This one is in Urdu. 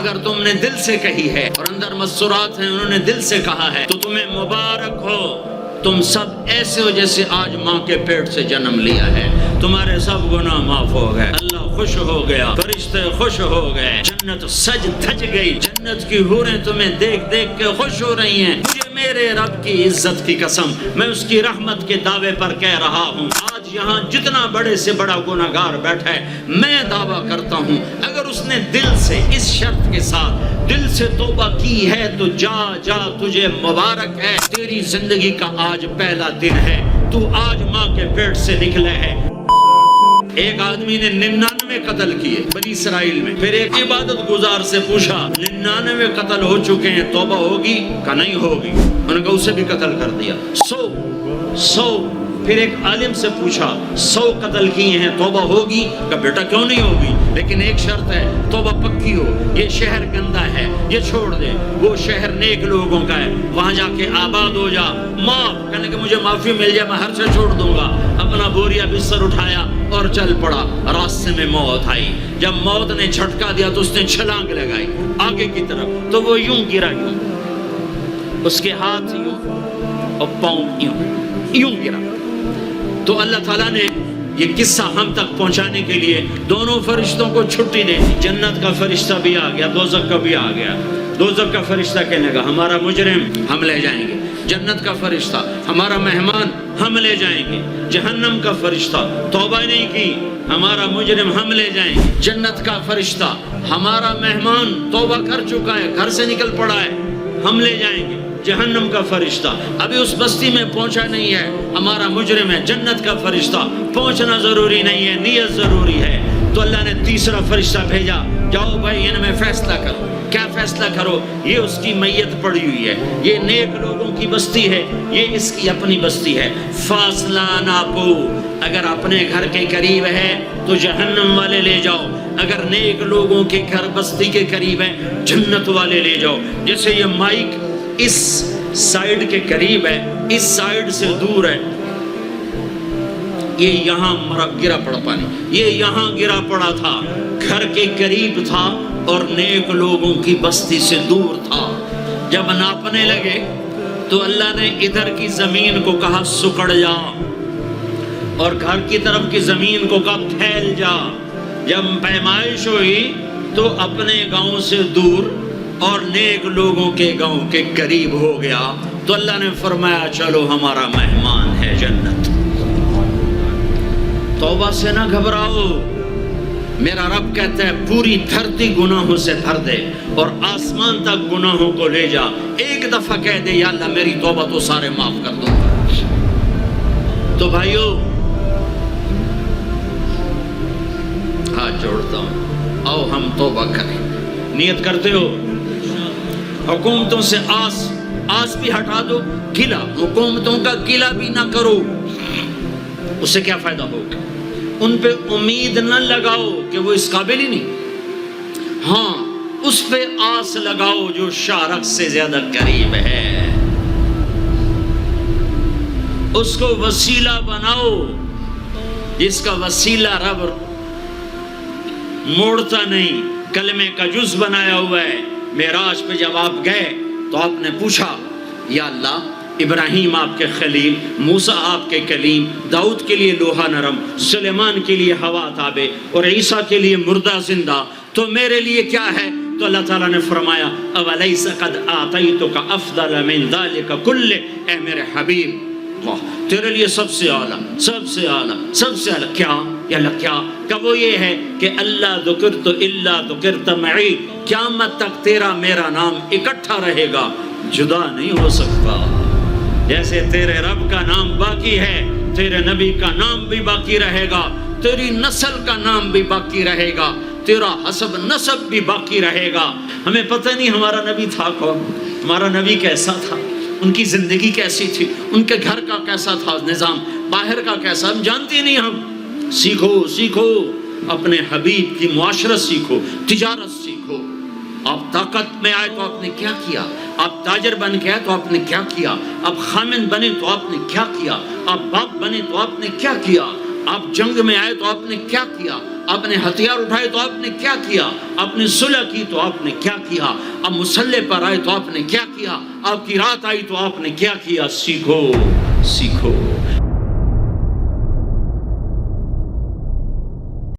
اگر تم نے دل سے کہی ہے اور اندر مسرات ہیں انہوں نے دل سے کہا ہے تو تمہیں مبارک ہو، تم سب ایسے ہو جیسے آج ماں کے پیٹ سے جنم لیا ہے، تمہارے سب گناہ معاف ہو گئے، اللہ خوش ہو گیا، فرشتے خوش ہو گئے، جنت سج دھج گئی، جنت کی حوریں تمہیں دیکھ دیکھ کے خوش ہو رہی ہیں۔ مجھے میرے رب کی عزت کی قسم، میں اس کی رحمت کے دعوے پر کہہ رہا ہوں، آج یہاں جتنا بڑے سے بڑا گناہگار بیٹھا ہے، میں دعویٰ کرتا ہوں اگر اس نے دل سے اس شرط کے ساتھ دل سے توبہ کی ہے تو جا تجھے مبارک ہے، تیری زندگی کا آج پہلا دن ہے، تو آج ماں کے پیٹ سے نکلے ہے۔ ایک آدمی نے 99 قتل کیے بنی اسرائیل میں، پھر ایک عبادت گزار سے پوچھا 99 قتل ہو چکے ہیں، توبہ ہوگی؟ کہ نہیں ہوگی، انہوں نے کہا اسے بھی قتل کر دیا۔ 100 پھر ایک عالم سے پوچھا 100 قتل کیے ہیں، توبہ ہوگی؟ کہ بیٹا کیوں نہیں ہوگی، لیکن ایک شرط ہے، توبہ پکی ہو، یہ شہر گندا ہے یہ چھوڑ دے، وہ شہر نیک لوگوں کا ہے، وہاں جا کے آباد ہو جا، معاف کہنے کہ مجھے معافی مل جائے میں ہر سے چھوڑ دوں گا۔ اپنا بوریا بستر اٹھایا اور چل پڑا، راستے میں موت آئی، جب موت نے جھٹکا دیا تو اس نے چھلانگ لگائی آگے کی طرف، تو وہ یوں گرا، یوں اس کے ہاتھ یوں اور پاؤں یوں گرا۔ تو اللہ تعالیٰ نے یہ قصہ ہم تک پہنچانے کے لیے دونوں فرشتوں کو چھٹی دے دی، جنت کا فرشتہ بھی آ گیا، دوزخ کا بھی آ گیا۔ دوزخ کا فرشتہ کہنے لگا ہمارا مجرم ہم لے جائیں گے، جنت کا فرشتہ ہمارا مہمان ہم لے جائیں گے، جہنم کا فرشتہ توبہ نہیں کی ہمارا مجرم ہم لے جائیں گے، جنت کا فرشتہ ہمارا مہمان توبہ کر چکا ہے گھر سے نکل پڑا ہے ہم لے جائیں گے، جہنم کا فرشتہ ابھی اس بستی میں پہنچا نہیں ہے ہمارا مجرم ہے، جنت کا فرشتہ پہنچنا ضروری نہیں ہے نیت ضروری ہے۔ تو اللہ نے تیسرا فرشتہ بھیجا، جاؤ بھائی ان میں فیصلہ کرو۔ کیا فیصلہ کرو؟ یہ اس کی میت پڑی ہوئی ہے، یہ نیک لوگوں کی بستی ہے، یہ اس کی اپنی بستی ہے، فاصلہ ناپو، اگر اپنے گھر کے قریب ہے تو جہنم والے لے جاؤ، اگر نیک لوگوں کے گھر بستی کے قریب ہے جنت والے لے جاؤ۔ جیسے یہ مائک اس سائیڈ کے قریب ہے، اس سائیڈ سے دور ہے، یہ یہاں گرا پڑا پانی، یہ یہاں گرا پڑا تھا، گھر کے قریب تھا اور نیک لوگوں کی بستی سے دور تھا۔ جب ناپنے لگے تو اللہ نے ادھر کی زمین کو کہا سکڑ جا، اور گھر کی طرف کی زمین کو کہا پھیل جا۔ جب پیمائش ہوئی تو اپنے گاؤں سے دور اور نیک لوگوں کے گاؤں کے قریب ہو گیا، تو اللہ نے فرمایا چلو ہمارا مہمان ہے جنت۔ توبہ سے نہ گھبراؤ، میرا رب کہتا ہے پوری دھرتی گناہوں سے بھر دے اور آسمان تک گناہوں کو لے جا، ایک دفعہ کہہ دے یا اللہ میری توبہ تو سارے معاف کر دوں گا۔ تو بھائیو ہاتھ جوڑتا ہوں، آؤ ہم توبہ کریں، نیت کرتے ہو؟ حکومتوں سے آس بھی ہٹا دو، گلہ حکومتوں کا گلہ بھی نہ کرو، اس سے کیا فائدہ ہوگا؟ ان پہ امید نہ لگاؤ کہ وہ اس قابل ہی نہیں، ہاں اس پہ آس لگاؤ جو شارک سے زیادہ قریب ہے، اس کو وسیلہ بناؤ جس کا وسیلہ رب موڑتا نہیں، کلمے کا جز بنایا ہوا ہے۔ معراج پہ جب آپ گئے تو آپ نے پوچھا یا اللہ ابراہیم آپ کے خلیل، موسیٰ آپ کے کلیم، داؤد کے لیے لوہا نرم، سلیمان کے لیے ہوا تابع اور عیسیٰ کے لیے مردہ زندہ، تو میرے لیے کیا ہے؟ تو اللہ تعالیٰ نے فرمایا اولیس قد آتیتک افضل من ذلک کل، اے میرے حبیب واہ تیرے لیے سب سے اعلیٰ سب سے اعلیٰ سب سے اعلیٰ کیا؟ یا اللہ کیا؟ کہ وہ یہ ہے کہ اللہ ذکرت الا ذکرت معی، قیامت تک تیرا میرا نام اکٹھا رہے گا، جدا نہیں ہو سکتا۔ جیسے تیرے رب کا نام باقی ہے، تیرے نبی کا نام بھی باقی رہے گا، تیری نسل کا نام بھی باقی رہے گا، تیرا حسب نسب بھی باقی رہے گا۔ ہمیں پتہ نہیں ہمارا نبی تھا کون، ہمارا نبی کیسا تھا، ان کی زندگی کیسی تھی، ان کے گھر کا کیسا تھا نظام، باہر کا کیسا، ہم جانتے نہیں۔ ہم سیکھو اپنے حبیب کی معاشرت سیکھو، تجارت سیکھو۔ آپ طاقت میں آئے تو آپ نے کیا کیا، آپ تاجر بن کے آئے تو آپ نے کیا کیا، آپ خامن بنے تو آپ نے کیا کیا، آپ باپ بنے تو آپ نے کیا کیا، آپ جنگ میں آئے تو آپ نے کیا کیا، آپ نے ہتھیار اٹھائے تو آپ نے کیا کیا؟ آپ نے صلح کی تو آپ نے کیا کیا؟ اب مسلح پر آئے تو آپ نے کیا کیا؟ آپ کی رات آئی تو آپ نے کیا کیا؟ سیکھو سیکھو.